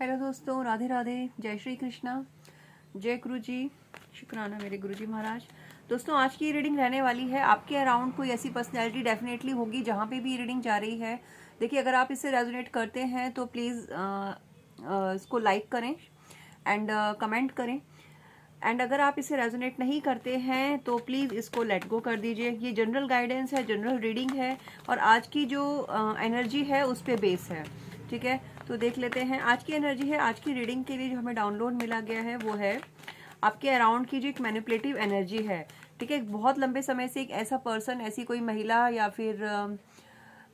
Hello दोस्तों, राधे राधे, जय श्री कृष्णा, जय गुरु जी, शुक्राना मेरे गुरु जी महाराज। दोस्तों, आज की रीडिंग रहने वाली है आपके अराउंड कोई ऐसी पर्सनैलिटी डेफिनेटली होगी जहाँ पे भी रीडिंग जा रही है। देखिए, अगर आप इससे रेजोनेट करते हैं तो प्लीज़ इसको लाइक करें एंड कमेंट करें। एंड अगर आप इसे रेजोनेट नहीं करते हैं तो प्लीज़ इसको लेट गो कर दीजिए। ये जनरल गाइडेंस है, जनरल रीडिंग है और आज की जो एनर्जी है उस पर बेस है। ठीक है, तो देख लेते हैं आज की एनर्जी है। आज की रीडिंग के लिए जो हमें डाउनलोड मिला गया है वो है आपके अराउंड की जो एक मैनिपुलेटिव एनर्जी है। ठीक है, बहुत लंबे समय से एक ऐसा पर्सन, ऐसी कोई महिला या फिर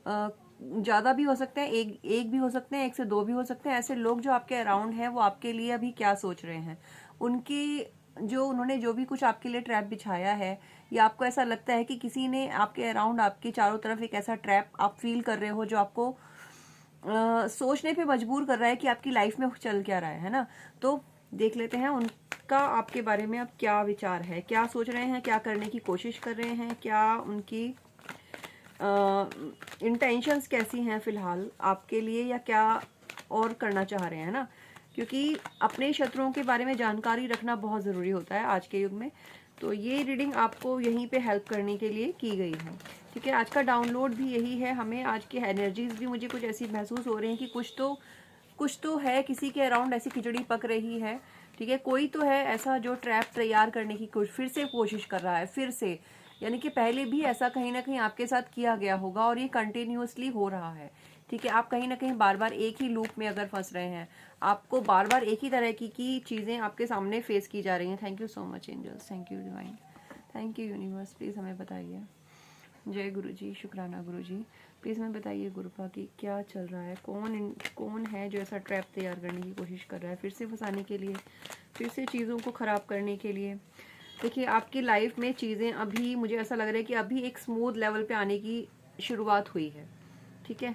ज़्यादा भी हो सकते हैं, एक भी हो सकते हैं, एक से दो भी हो सकते हैं, ऐसे लोग जो आपके अराउंड हैं वो आपके लिए अभी क्या सोच रहे हैं। उनकी उन्होंने जो भी कुछ आपके लिए ट्रैप बिछाया है, या आपको ऐसा लगता है कि किसी ने आपके अराउंड, आपके चारों तरफ एक ऐसा ट्रैप आप फील कर रहे हो जो आपको सोचने पे मजबूर कर रहा है कि आपकी लाइफ में चल क्या रहा है ना। तो देख लेते हैं उनका आपके बारे में अब क्या विचार है, क्या सोच रहे हैं, क्या करने की कोशिश कर रहे हैं, क्या उनकी इंटेंशंस कैसी हैं फिलहाल आपके लिए, या क्या और करना चाह रहे हैं ना। क्योंकि अपने शत्रुओं के बारे में जानकारी रखना बहुत ज़रूरी होता है आज के युग में। तो ये रीडिंग आपको यहीं पे हेल्प करने के लिए की गई है। ठीक है, आज का डाउनलोड भी यही है। हमें आज की एनर्जीज भी मुझे कुछ ऐसी महसूस हो रही हैं कि कुछ तो है, किसी के अराउंड ऐसी खिचड़ी पक रही है। ठीक है, कोई तो है ऐसा जो ट्रैप तैयार करने की फिर से कोशिश कर रहा है, फिर से, यानी कि पहले भी ऐसा कहीं ना कहीं आपके साथ किया गया होगा और ये कंटिन्यूअसली हो रहा है। ठीक है, आप कहीं ना कहीं बार बार एक ही लूप में अगर फंस रहे हैं, आपको बार बार एक ही तरह की चीज़ें आपके सामने फेस की जा रही हैं। Thank you so much angels, thank you divine, thank you universe. Please हमें बताइए। जय गुरु जी, शुक्राना गुरु जी। प्लीज़ हमें बताइए गुरुपा की क्या चल रहा है, कौन है जो ऐसा ट्रैप तैयार करने की कोशिश कर रहा है, फिर से फंसाने के लिए, फिर से चीज़ों को ख़राब करने के लिए। देखिए, आपकी लाइफ में चीज़ें अभी मुझे ऐसा लग रहा है कि अभी एक स्मूथ लेवल पे आने की शुरुआत हुई है। ठीक है,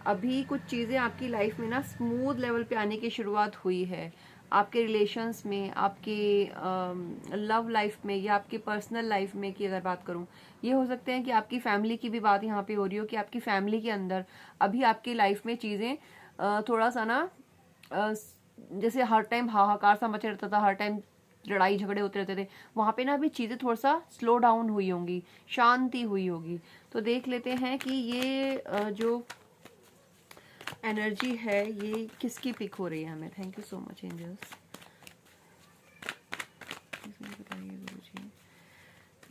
अभी कुछ चीज़ें आपकी लाइफ में ना स्मूथ लेवल पे आने की शुरुआत हुई है। आपके रिलेशंस में, आपके लव लाइफ में, या आपकी पर्सनल लाइफ में की अगर बात करूं, ये हो सकते हैं कि आपकी फैमिली की भी बात यहाँ पे हो रही हो कि आपकी फैमिली के अंदर अभी आपकी लाइफ में चीज़ें थोड़ा सा ना जैसे हर टाइम हाहाकार सा मचे रहता था, हर टाइम लड़ाई झगड़े होते रहते थे, वहाँ पे ना अभी चीज़ें थोड़ा सा स्लो डाउन हुई होंगी, शांति हुई होगी। तो देख लेते हैं कि ये जो एनर्जी है ये किसकी पिक हो रही है हमें। Thank you so much angels, बताइए गुरु जी,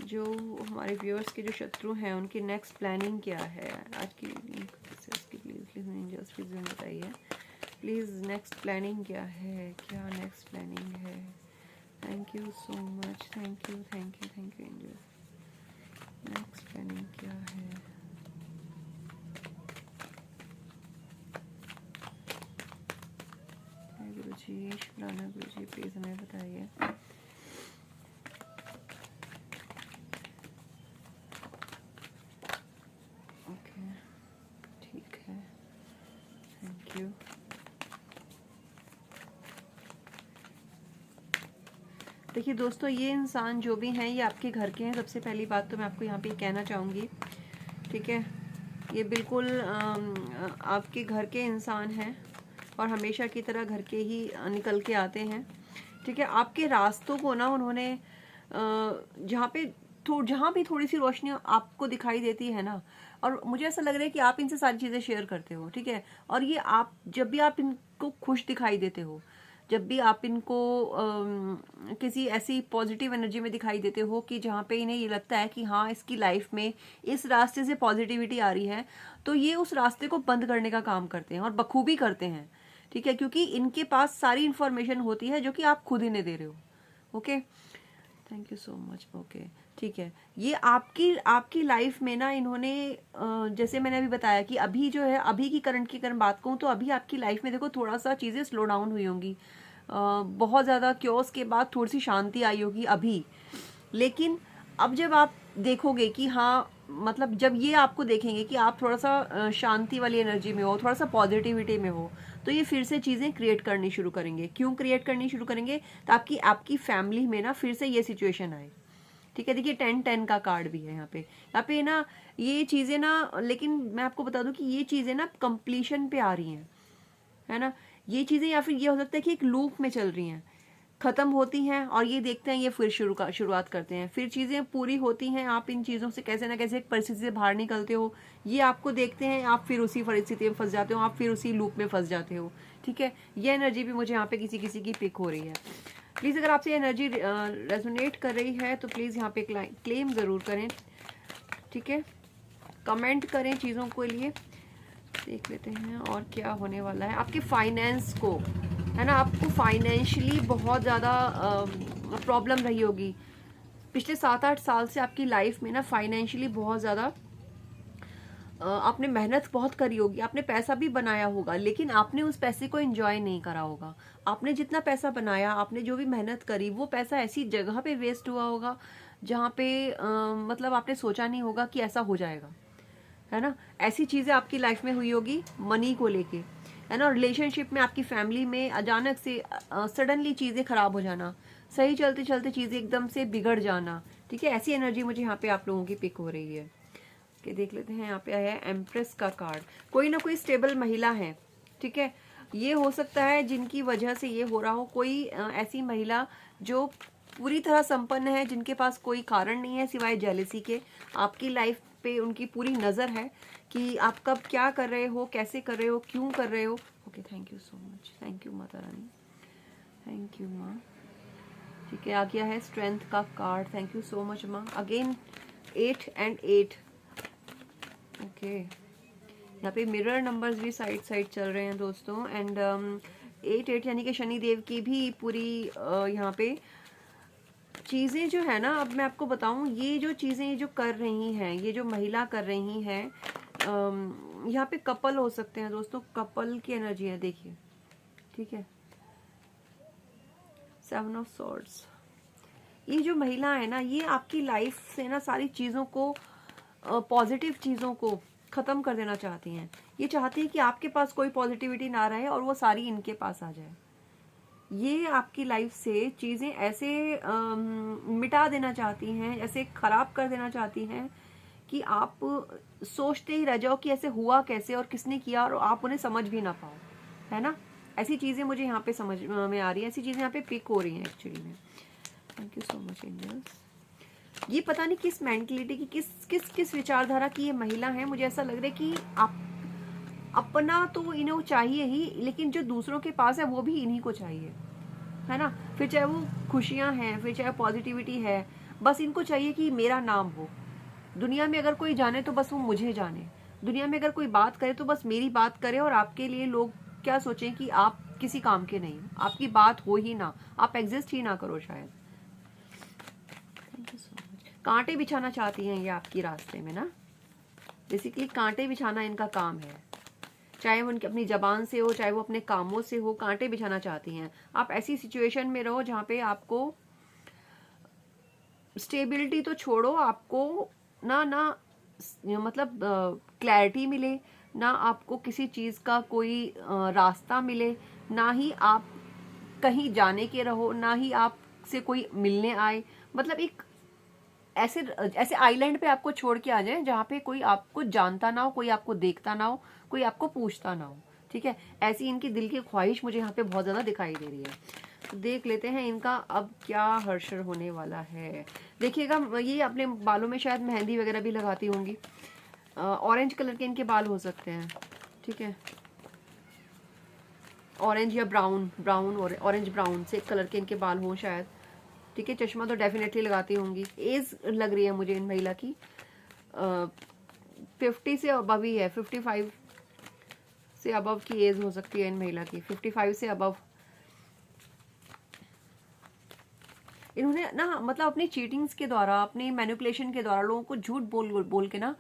जो हमारे व्यूअर्स के जो शत्रु हैं उनकी नेक्स्ट प्लानिंग क्या है आज की प्लीज एंजल्स प्लीज बताइए। प्लीज नेक्स्ट प्लानिंग क्या है, क्या नेक्स्ट प्लानिंग है। Thank you so much, thank you thank you thank you angels. Next planning क्या है। गुरु जी, शुक्राना गुरु जी, प्लीज हमें बताइए। ओके, ठीक है, थैंक यू। देखिए दोस्तों, ये इंसान जो भी हैं ये आपके घर के हैं। सबसे पहली बात तो मैं आपको यहाँ पे कहना चाहूँगी, ठीक है, ये बिल्कुल आपके घर के इंसान हैं और हमेशा की तरह घर के ही निकल के आते हैं। ठीक है, आपके रास्तों को ना उन्होंने जहाँ भी थोड़ी सी रोशनी आपको दिखाई देती है ना, और मुझे ऐसा लग रहा है कि आप इनसे सारी चीज़ें शेयर करते हो। ठीक है, और ये आप जब भी आप इनको खुश दिखाई देते हो, जब भी आप इनको किसी ऐसी पॉजिटिव एनर्जी में दिखाई देते हो कि जहाँ पे इन्हें ये लगता है कि हाँ इसकी लाइफ में इस रास्ते से पॉजिटिविटी आ रही है, तो ये उस रास्ते को बंद करने का काम करते हैं और बखूबी करते हैं। ठीक है, क्योंकि इनके पास सारी इन्फॉर्मेशन होती है जो कि आप खुद इन्हें दे रहे हो। Okay, thank you so much. Okay, ठीक है, ये आपकी लाइफ में ना इन्होंने जैसे मैंने अभी बताया कि अभी जो है, अभी की करंट बात कहूँ तो अभी आपकी लाइफ में देखो थोड़ा सा चीज़ें स्लो डाउन हुई होंगी। बहुत ज़्यादा क्योस के बाद थोड़ी सी शांति आई होगी अभी। लेकिन अब जब आप देखोगे कि हाँ, मतलब जब ये आपको देखेंगे कि आप थोड़ा सा शांति वाली एनर्जी में हो, थोड़ा सा पॉजिटिविटी में हो, तो ये फिर से चीज़ें क्रिएट करनी शुरू करेंगे। क्यों क्रिएट करनी शुरू करेंगे? ताकि आपकी फैमिली में ना फिर से ये सिचुएशन आए। ठीक है, देखिए 10-10 का कार्ड भी है यहाँ पे ना ये चीज़ें ना, लेकिन मैं आपको बता दूं कि ये चीज़ें ना कंप्लीशन पे आ रही हैं, है ना। ये चीज़ें, या फिर ये हो सकता है कि एक लूप में चल रही हैं, ख़त्म होती हैं और ये देखते हैं ये फिर शुरुआत करते हैं, फिर चीज़ें पूरी होती हैं, आप इन चीज़ों से कैसे ना कैसे एक परिस्थिति से बाहर निकलते हो, ये आपको देखते हैं, आप फिर उसी परिस्थिति में फंस जाते हो, आप फिर उसी लूप में फंस जाते हो। ठीक है, ये एनर्जी भी मुझे यहाँ पे किसी किसी की पिक हो रही है। प्लीज़ अगर आपसे एनर्जी रेजोनेट कर रही है तो प्लीज़ यहाँ पे क्लेम ज़रूर करें। ठीक है, कमेंट करें चीज़ों के लिए। देख लेते हैं और क्या होने वाला है आपके फाइनेंस को, है ना। आपको फाइनेंशियली बहुत ज़्यादा प्रॉब्लम रही होगी पिछले 7-8 साल से। आपकी लाइफ में ना फाइनेंशियली बहुत ज़्यादा आपने मेहनत बहुत करी होगी, आपने पैसा भी बनाया होगा, लेकिन आपने उस पैसे को एंजॉय नहीं करा होगा। आपने जितना पैसा बनाया, आपने जो भी मेहनत करी, वो पैसा ऐसी जगह पे वेस्ट हुआ होगा जहाँ पे मतलब आपने सोचा नहीं होगा कि ऐसा हो जाएगा, है ना। ऐसी चीज़ें आपकी लाइफ में हुई होगी मनी को लेके, है ना। रिलेशनशिप में, आपकी फैमिली में अचानक से सडनली चीज़ें खराब हो जाना, सही चलते चलते चीज़ें एकदम से बिगड़ जाना। ठीक है, ऐसी एनर्जी मुझे यहाँ पे आप लोगों की पिक हो रही है। कि देख लेते हैं, यहाँ पे आया है एम्प्रेस का कार्ड। कोई ना कोई स्टेबल महिला है, ठीक है। ये हो सकता है जिनकी वजह से ये हो रहा हो, कोई ऐसी महिला जो पूरी तरह संपन्न है, जिनके पास कोई कारण नहीं है सिवाय जेलसी के। आपकी लाइफ पे उनकी पूरी नज़र है कि आप कब क्या कर रहे हो, कैसे कर रहे हो, क्यों कर रहे हो। Okay, thank you so much, thank you Mata Rani, thank you माँ। ठीक है, आ गया है स्ट्रेंथ का card, thank you so much माँ। Again 8 and 8। ओके, यहाँ पे मिरर नंबर्स भी साइड साइड चल रहे हैं दोस्तों। एंड 8 यानी कि शनि देव की भी पूरी यहाँ पे चीज़ें जो है ना, अब मैं आपको बताऊं, ये जो चीज़ें जो कर रही हैं, ये जो महिला कर रही हैं, यहाँ पे कपल हो सकते हैं दोस्तों, कपल की एनर्जी है, देखिए। ठीक है, 7 ऑफ सॉर्ड्स। ये जो महिला है ना, ये आपकी लाइफ से ना सारी चीज़ों को, पॉजिटिव चीज़ों को ख़त्म कर देना चाहती हैं। ये चाहती है कि आपके पास कोई पॉजिटिविटी ना रहे और वो सारी इनके पास आ जाए। ये आपकी लाइफ से चीज़ें ऐसे मिटा देना चाहती हैं, ऐसे ख़राब कर देना चाहती हैं कि आप सोचते ही रह जाओ कि ऐसे हुआ कैसे और किसने किया, और आप उन्हें समझ भी ना पाओ, है ना। ऐसी चीज़ें मुझे यहाँ पे समझ में आ रही हैं, ऐसी चीज़ें यहाँ पे पिक हो रही हैं एक्चुअली में। Thank you so much angels. ये पता नहीं किस मेंटलिटी की, किस विचारधारा की ये महिला है। मुझे ऐसा लग रहा है कि आप अपना तो इन्हें चाहिए ही, लेकिन जो दूसरों के पास है वो भी इन्हीं को चाहिए, है ना। फिर चाहे वो खुशियां हैं, फिर चाहे पॉजिटिविटी है, बस इनको चाहिए कि मेरा नाम हो दुनिया में। अगर कोई जाने तो बस वो मुझे जाने, दुनिया में अगर कोई बात करे तो बस मेरी बात करे, और आपके लिए लोग क्या सोचें कि आप किसी काम के नहीं, आपकी बात हो ही ना, आप एग्जिस्ट ही ना करो शायद। कांटे बिछाना चाहती हैं ये आपकी रास्ते में ना, बेसिकली कांटे बिछाना इनका काम है, चाहे वो उनकी अपनी जबान से हो, चाहे वो अपने कामों से हो, कांटे बिछाना चाहती हैं। आप ऐसी सिचुएशन में रहो जहाँ पे आपको स्टेबिलिटी तो छोड़ो, आपको ना मतलब क्लैरिटी मिले, ना आपको किसी चीज़ का कोई रास्ता मिले, ना ही आप कहीं जाने के रहो, ना ही आपसे कोई मिलने आए। मतलब एक ऐसे आइलैंड पे आपको छोड़ के आ जाए जहाँ पे कोई आपको जानता ना हो, कोई आपको देखता ना हो, कोई आपको पूछता ना हो। ठीक है, ऐसी इनकी दिल की ख्वाहिश मुझे यहाँ पे बहुत ज़्यादा दिखाई दे रही है। तो देख लेते हैं इनका अब क्या हर्षर होने वाला है। देखिएगा, ये अपने बालों में शायद मेहंदी वगैरह भी लगाती होंगी। ऑरेंज कलर के इनके बाल हो सकते हैं। ठीक है, ऑरेंज या ब्राउन और ऑरेंज ब्राउन से कलर के इनके बाल हों शायद। ठीक है, चश्मा तो डेफिनेटली लगाती होंगी। एज लग रही है मुझे इन महिला की 50 से अबव ही है, 55 से अबव की एज हो सकती है इन महिला की, 55 से अबव। इन्होंने ना मतलब अपनी चीटिंग्स के द्वारा, अपनी मैनिपुलेशन के द्वारा लोगों को झूठ बोल के ना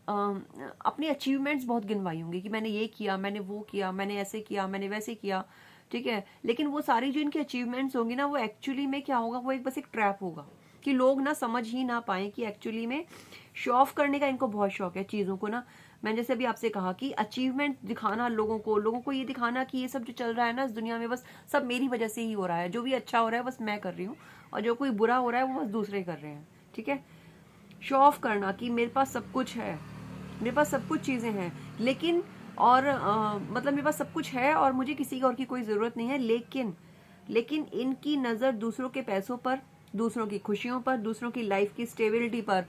अपनी अचीवमेंट्स बहुत गिनवाई होंगी कि मैंने ये किया, मैंने वो किया, मैंने ऐसे किया, मैंने वैसे किया। ठीक है, लेकिन वो सारी जो इनकी अचीवमेंट्स होंगी ना, वो एक्चुअली में क्या होगा, वो एक बस एक ट्रैप होगा कि लोग ना समझ ही ना पाए कि एक्चुअली में शो ऑफ करने का इनको बहुत शौक है चीज़ों को ना। मैंने जैसे अभी आपसे कहा कि अचीवमेंट दिखाना, लोगों को ये दिखाना कि ये सब जो चल रहा है ना इस दुनिया में, बस सब मेरी वजह से ही हो रहा है। जो भी अच्छा हो रहा है बस मैं कर रही हूँ, और जो कोई बुरा हो रहा है वो बस दूसरे कर रहे हैं। ठीक है, शो ऑफ करना कि मेरे पास सब कुछ है, मेरे पास सब कुछ चीज़ें हैं, लेकिन और मतलब मेरे पास सब कुछ है और मुझे किसी और की कोई ज़रूरत नहीं है, लेकिन इनकी नज़र दूसरों के पैसों पर, दूसरों की खुशियों पर, दूसरों की लाइफ की स्टेबिलिटी पर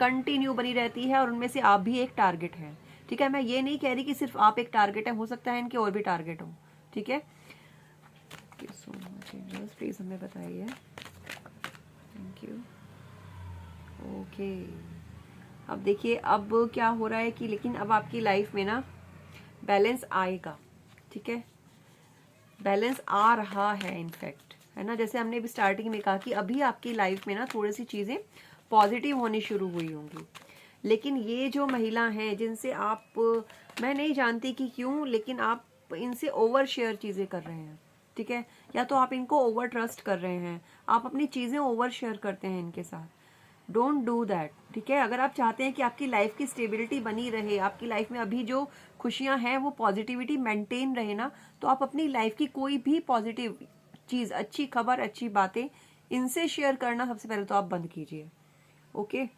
कंटिन्यू बनी रहती है, और उनमें से आप भी एक टारगेट है। ठीक है, मैं ये नहीं कह रही कि सिर्फ आप एक टारगेट है, हो सकता है इनके और भी टारगेट हो। ठीक है, सो मच एंजल्स, प्लीज हमें बताइए। Thank you. ओके, अब देखिए अब क्या हो रहा है कि लेकिन अब आपकी लाइफ में ना बैलेंस आएगा। ठीक है, बैलेंस आ रहा है इनफैक्ट, है ना। जैसे हमने भी स्टार्टिंग में कहा कि अभी आपकी लाइफ में ना थोड़ी सी चीज़ें पॉजिटिव होनी शुरू हुई होंगी, लेकिन ये जो महिला हैं जिनसे आप, मैं नहीं जानती कि क्यों, लेकिन आप इनसे ओवर शेयर चीज़ें कर रहे हैं। ठीक है, या तो आप इनको ओवर ट्रस्ट कर रहे हैं, आप अपनी चीज़ें ओवर शेयर करते हैं इनके साथ। Don't do that. ठीक है, अगर आप चाहते हैं कि आपकी लाइफ की स्टेबिलिटी बनी रहे, आपकी लाइफ में अभी जो खुशियां हैं वो पॉजिटिविटी मेंटेन रहे ना, तो आप अपनी लाइफ की कोई भी पॉजिटिव चीज़, अच्छी खबर, अच्छी बातें इनसे शेयर करना सबसे पहले तो आप बंद कीजिए। ओके,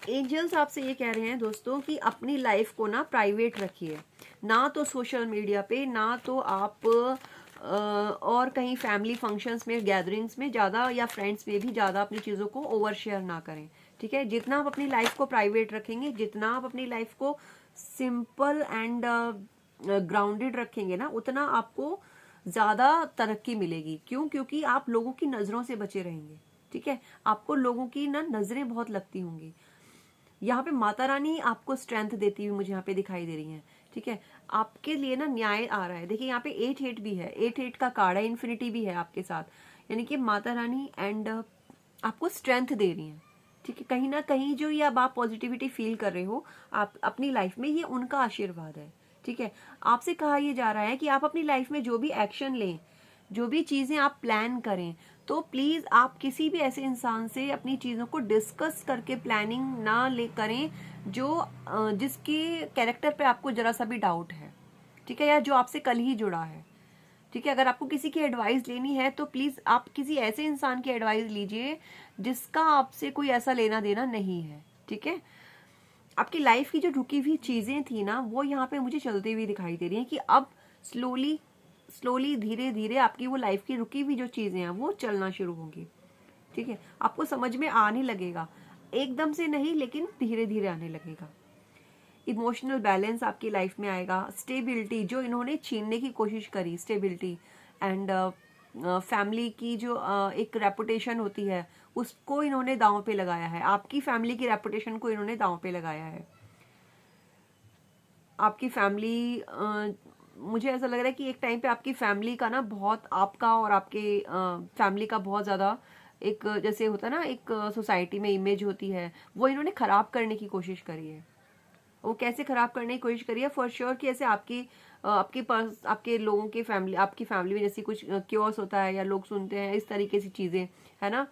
एंजल्स आपसे ये कह रहे हैं दोस्तों कि अपनी लाइफ को ना प्राइवेट रखिए, ना तो सोशल मीडिया पे, ना तो आप और कहीं फैमिली फंक्शंस में, गैदरिंग्स में ज़्यादा, या फ्रेंड्स में भी ज़्यादा अपनी चीज़ों को ओवर शेयर ना करें। ठीक है, जितना आप अपनी लाइफ को प्राइवेट रखेंगे, जितना आप अपनी लाइफ को सिंपल एंड ग्राउंडेड रखेंगे ना, उतना आपको ज़्यादा तरक्की मिलेगी। क्यों? क्योंकि आप लोगों की नज़रों से बचे रहेंगे। ठीक है, आपको लोगों की ना नज़रें बहुत लगती होंगी। यहाँ पे माता रानी आपको स्ट्रेंथ देती हुई मुझे यहाँ पे दिखाई दे रही हैं। ठीक है, आपके लिए ना न्याय आ रहा है। देखिए यहाँ पे 8-8 भी है, 8-8 का कार्ड है, इन्फिनिटी भी है आपके साथ, यानी कि माता रानी एंड आपको स्ट्रेंथ दे रही हैं। ठीक है, कहीं ना कहीं जो ये अब आप पॉजिटिविटी फील कर रहे हो आप अपनी लाइफ में, ये उनका आशीर्वाद है। ठीक है, आपसे कहा यह जा रहा है कि आप अपनी लाइफ में जो भी एक्शन लें, जो भी चीज़ें आप प्लान करें, तो प्लीज़ आप किसी भी ऐसे इंसान से अपनी चीज़ों को डिस्कस करके प्लानिंग ना ले करें जो जिसके कैरेक्टर पे आपको जरा सा भी डाउट है। ठीक है, या जो आपसे कल ही जुड़ा है। ठीक है, अगर आपको किसी की एडवाइस लेनी है तो प्लीज़ आप किसी ऐसे इंसान की एडवाइस लीजिए जिसका आपसे कोई ऐसा लेना देना नहीं है। ठीक है, आपकी लाइफ की जो रुकी हुई चीज़ें थी ना, वो यहाँ पे मुझे चलती हुई दिखाई दे रही हैं कि अब स्लोली धीरे धीरे आपकी वो लाइफ की रुकी हुई जो चीज़ें हैं वो चलना शुरू होंगी। ठीक है, आपको समझ में आने लगेगा, एकदम से नहीं लेकिन धीरे धीरे आने लगेगा। इमोशनल बैलेंस आपकी लाइफ में आएगा। स्टेबिलिटी जो इन्होंने छीनने की कोशिश करी, स्टेबिलिटी एंड फैमिली की जो एक रेपुटेशन होती है उसको इन्होंने दांव पे लगाया है। आपकी फैमिली की रेपुटेशन को इन्होंने दांव पे लगाया है। आपकी फैमिली, मुझे ऐसा लग रहा है कि एक टाइम पे आपकी फैमिली का ना बहुत, आपका और आपके फैमिली का बहुत ज़्यादा एक, जैसे होता है ना एक सोसाइटी में इमेज होती है, वो इन्होंने ख़राब करने की कोशिश करी है। वो कैसे ख़राब करने की कोशिश करी है? फॉर श्योर कि ऐसे आपके लोगों के फैमिली, आपकी फैमिली में जैसे कुछ क्योस होता है या लोग सुनते हैं इस तरीके से चीज़ें, है ना,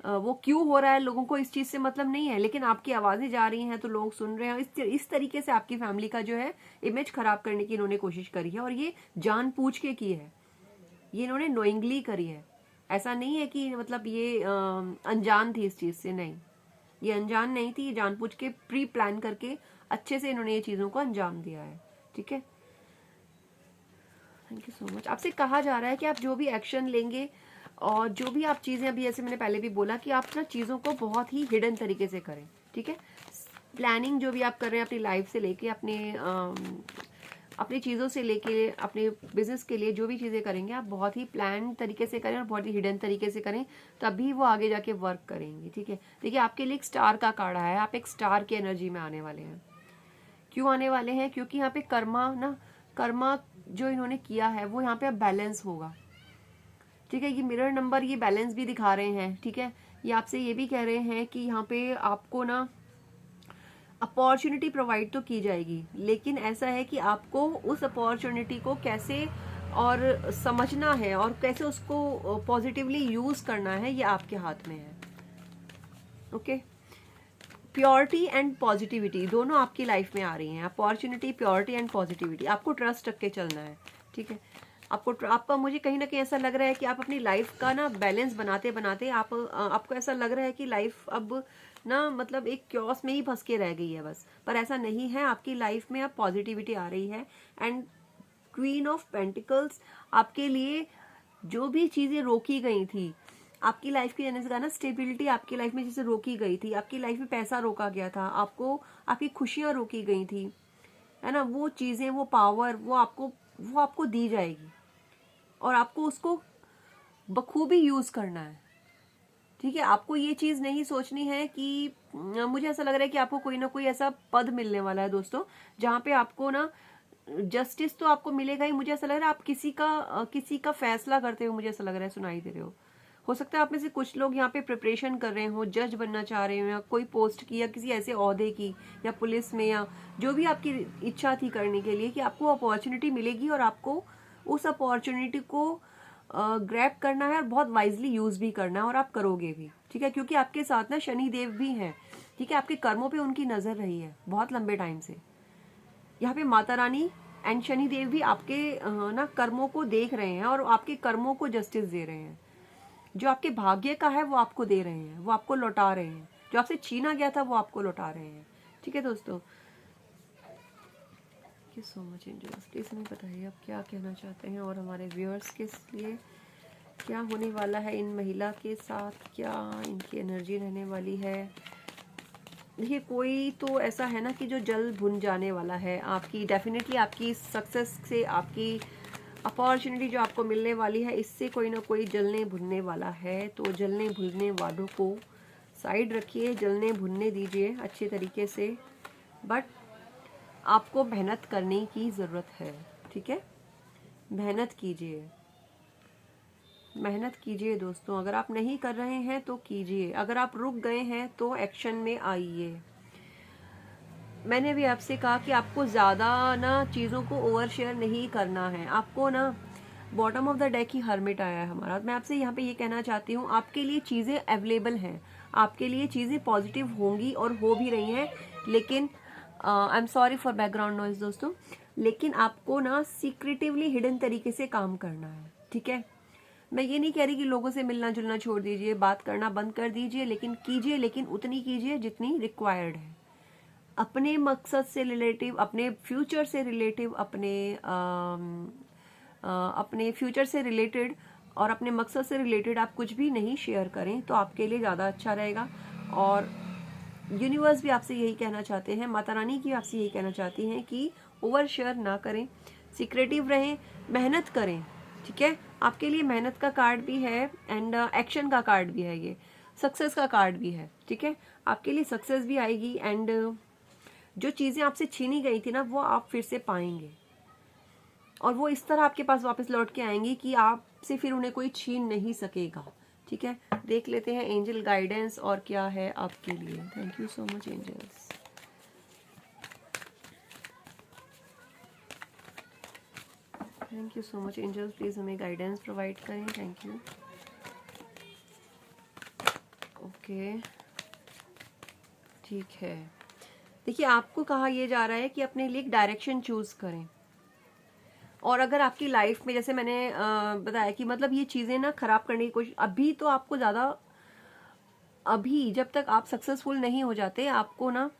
वो क्यों हो रहा है लोगों को इस चीज़ से मतलब नहीं है, लेकिन आपकी आवाज़ें जा रही हैं तो लोग सुन रहे हैं। इस तरीके से आपकी फैमिली का जो है इमेज खराब करने की इन्होंने कोशिश करी है, और ये जानबूझ के की है, ये इन्होंने नोइंगली करी है। ऐसा नहीं है कि मतलब ये अनजान थी इस चीज़ से, नहीं, ये अनजान नहीं थी, ये जानबूझ के प्री प्लान करके अच्छे से इन्होंने ये चीज़ों को अंजाम दिया है। ठीक है, थैंक यू सो मच। आपसे कहा जा रहा है कि आप जो भी एक्शन लेंगे और जो भी आप चीज़ें, अभी जैसे मैंने पहले भी बोला कि आप ना चीज़ों को बहुत ही हिडन तरीके से करें। ठीक है, प्लानिंग जो भी आप कर रहे हैं अपनी लाइफ से लेके, अपनी चीज़ों से लेके, अपने बिजनेस के लिए जो भी चीज़ें करेंगे आप बहुत ही प्लान तरीके से करें और बहुत ही हिडन तरीके से करें, तभी वो आगे जाके वर्क करेंगे। ठीक है, देखिए आपके लिए एक स्टार का कार्ड आया है, आप एक स्टार की एनर्जी में आने वाले हैं। क्यों आने वाले हैं? क्योंकि यहाँ पे कर्मा जो इन्होंने किया है वो यहाँ पे अब बैलेंस होगा। ठीक है, ये मिरर नंबर ये बैलेंस भी दिखा रहे हैं। ठीक है, ये आपसे ये भी कह रहे हैं कि यहाँ पे आपको ना अपॉर्चुनिटी प्रोवाइड तो की जाएगी, लेकिन ऐसा है कि आपको उस अपॉर्चुनिटी को कैसे और समझना है और कैसे उसको पॉजिटिवली यूज करना है, ये आपके हाथ में है। ओके, प्योरिटी एंड पॉजिटिविटी दोनों आपकी लाइफ में आ रही हैं। अपॉर्चुनिटी, प्योरिटी एंड पॉजिटिविटी, आपको ट्रस्ट रख के चलना है। ठीक है, आपका मुझे कहीं ना कहीं ऐसा लग रहा है कि आप अपनी लाइफ का ना बैलेंस बनाते बनाते आपको ऐसा लग रहा है कि लाइफ अब ना मतलब एक क्योस में ही फंस के रह गई है बस। पर ऐसा नहीं है, आपकी लाइफ में अब पॉजिटिविटी आ रही है। एंड क्वीन ऑफ पेंटिकल्स आपके लिए जो भी चीजें रोकी गई थी आपकी लाइफ की, जैसे कहा ना स्टेबिलिटी आपकी लाइफ में जैसे रोकी गई थी, आपकी लाइफ में पैसा रोका गया था, आपको आपकी खुशियां रोकी गई थी, है ना, वो चीजें, वो पावर, वो आपको दी जाएगी और आपको उसको बखूबी यूज करना है। ठीक है, आपको ये चीज नहीं सोचनी है कि मुझे ऐसा लग रहा है कि आपको कोई ना कोई ऐसा पद मिलने वाला है दोस्तों, जहाँ पे आपको ना जस्टिस तो आपको मिलेगा ही। मुझे ऐसा लग रहा है आप किसी का फैसला करते हो, मुझे ऐसा लग रहा है, सुनाई दे रहे हो सकता है आप में से कुछ लोग यहाँ पे प्रिपरेशन कर रहे हो, जज बनना चाह रहे हो, या कोई पोस्ट की या किसी ऐसे ओहदे की, या पुलिस में, या जो भी आपकी इच्छा थी करने के लिए, कि आपको अपॉर्चुनिटी मिलेगी और आपको उस अपॉर्चुनिटी को ग्रैब करना है और बहुत वाइजली यूज भी करना है, और आप करोगे भी। ठीक है, क्योंकि आपके साथ ना शनि देव भी हैं। ठीक है, आपके कर्मों पे उनकी नजर रही है बहुत लंबे टाइम से। यहाँ पे माता रानी एंड शनि देव भी आपके ना कर्मों को देख रहे हैं और आपके कर्मों को जस्टिस दे रहे हैं। जो आपके भाग्य का है वो आपको दे रहे हैं, वो आपको लौटा रहे हैं। जो आपसे छीना गया था वो आपको लौटा रहे हैं। ठीक है दोस्तों, thank you so much angels. Please हमें बताइए आप क्या कहना चाहते हैं और हमारे व्यूअर्स के लिए क्या होने वाला है इन महिला के साथ, क्या इनकी एनर्जी रहने वाली है। देखिए, कोई तो ऐसा है ना कि जो जल भुन जाने वाला है आपकी, डेफिनेटली आपकी सक्सेस से, आपकी अपॉर्चुनिटी जो आपको मिलने वाली है, इससे कोई ना कोई जलने भुनने वाला है। तो जलने भुनने वालों को साइड रखिए, जलने भुनने दीजिए अच्छे तरीके से, बट आपको मेहनत करने की ज़रूरत है। ठीक है, मेहनत कीजिए, मेहनत कीजिए दोस्तों। अगर आप नहीं कर रहे हैं तो कीजिए, अगर आप रुक गए हैं तो एक्शन में आइए। मैंने भी आपसे कहा कि आपको ज़्यादा ना चीज़ों को ओवर शेयर नहीं करना है। आपको ना bottom of the deck he hermit आया है हमारा। मैं आपसे यहाँ पे ये कहना चाहती हूँ, आपके लिए चीज़ें अवेलेबल हैं, आपके लिए चीज़ें पॉजिटिव होंगी और हो भी रही हैं, लेकिन I am sorry for background noise दोस्तों, लेकिन आपको ना सीक्रेटिवली हिडन तरीके से काम करना है। ठीक है, मैं ये नहीं कह रही कि लोगों से मिलना जुलना छोड़ दीजिए, बात करना बंद कर दीजिए, लेकिन कीजिए, लेकिन उतनी कीजिए जितनी रिक्वायर्ड है। अपने मकसद से रिलेटिव, अपने फ्यूचर से रिलेटिव, अपने फ्यूचर से रिलेटेड और अपने मकसद से रिलेटेड आप कुछ भी नहीं शेयर करें तो आपके लिए ज़्यादा अच्छा रहेगा। और यूनिवर्स भी आपसे यही कहना चाहते हैं, माता रानी की आपसे यही कहना चाहती हैं कि ओवर शेयर ना करें, सीक्रेटिव रहें, मेहनत करें। ठीक है, आपके लिए मेहनत का कार्ड भी है एंड एक्शन का कार्ड भी है, ये सक्सेस का कार्ड भी है। ठीक है, आपके लिए सक्सेस भी आएगी एंड जो चीज़ें आपसे छीनी गई थी ना वो आप फिर से पाएंगे, और वो इस तरह आपके पास वापस लौट के आएंगी कि आपसे फिर उन्हें कोई छीन नहीं सकेगा। ठीक है, देख लेते हैं एंजल गाइडेंस और क्या है आपके लिए। Thank you so much angels. Thank you so much angels, please हमें गाइडेंस प्रोवाइड करें। Thank you. ओके, ठीक है। देखिए, आपको कहा यह जा रहा है कि अपने लिए एक डायरेक्शन चूज करें, और अगर आपकी लाइफ में जैसे मैंने बताया कि मतलब ये चीजें ना खराब करने की कोशिश, अभी तो आपको ज्यादा, अभी जब तक आप सक्सेसफुल नहीं हो जाते आपको ना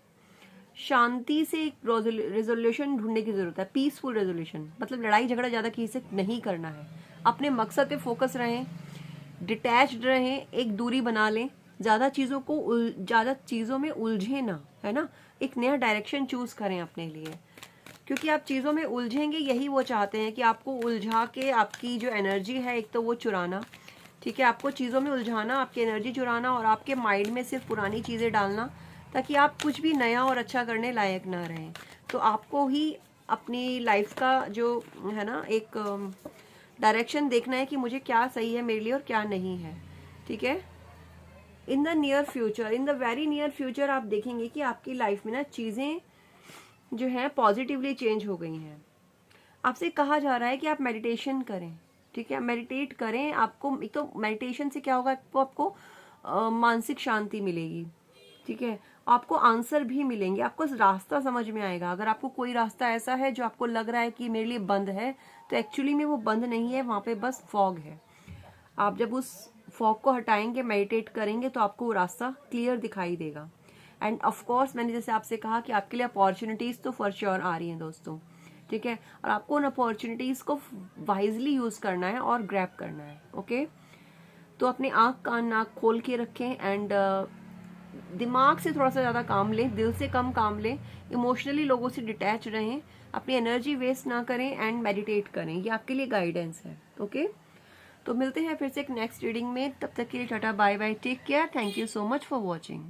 शांति से एक रेजोल्यूशन ढूंढने की जरूरत है, पीसफुल रेजोल्यूशन। मतलब लड़ाई झगड़ा ज्यादा किसी से नहीं करना है, अपने मकसद पे फोकस रहें, डिटैच्ड रहें, एक दूरी बना लें, ज्यादा चीजों में उलझे ना, है ना। एक नया डायरेक्शन चूज करें अपने लिए, क्योंकि आप चीजों में उलझेंगे, यही वो चाहते हैं कि आपको उलझा के आपकी जो एनर्जी है एक तो वो चुराना। ठीक है, आपको चीजों में उलझाना, आपकी एनर्जी चुराना और आपके माइंड में सिर्फ पुरानी चीजें डालना, ताकि आप कुछ भी नया और अच्छा करने लायक ना रहें। तो आपको ही अपनी लाइफ का जो है ना एक डायरेक्शन देखना है कि मुझे क्या सही है मेरे लिए और क्या नहीं है। ठीक है, in the near future, in the very near future आप देखेंगे कि आपकी लाइफ में ना चीजें जो है पॉजिटिवली चेंज हो गई हैं। आपसे कहा जा रहा है कि आप मेडिटेशन करें। ठीक है, मेडिटेट करें। आपको एक तो मेडिटेशन से क्या होगा, आपको मानसिक शांति मिलेगी। ठीक है, आपको आंसर भी मिलेंगे, आपको रास्ता समझ में आएगा। अगर आपको कोई रास्ता ऐसा है जो आपको लग रहा है कि मेरे लिए बंद है, तो एक्चुअली में वो बंद नहीं है, वहां पे बस फॉग है। आप जब उस फॉग को हटाएंगे, मेडिटेट करेंगे, तो आपको वो रास्ता क्लियर दिखाई देगा। एंड ऑफ कोर्स मैंने जैसे आपसे कहा कि आपके लिए अपॉर्चुनिटीज तो फॉर श्योर आ रही हैं दोस्तों, ठीक है, और आपको उन अपॉर्चुनिटीज को वाइजली यूज करना है और ग्रैब करना है। ओके, तो अपने आंख कान नाक खोल के रखें एंड दिमाग से थोड़ा सा ज्यादा काम लें, दिल से कम काम लें, इमोशनली लोगों से डिटैच रहें, अपनी एनर्जी वेस्ट ना करें एंड मेडिटेट करें। ये आपके लिए गाइडेंस है। ओके, तो मिलते हैं फिर से एक नेक्स्ट रीडिंग में। तब तक के लिए tata bye bye, take care, thank you so much for watching.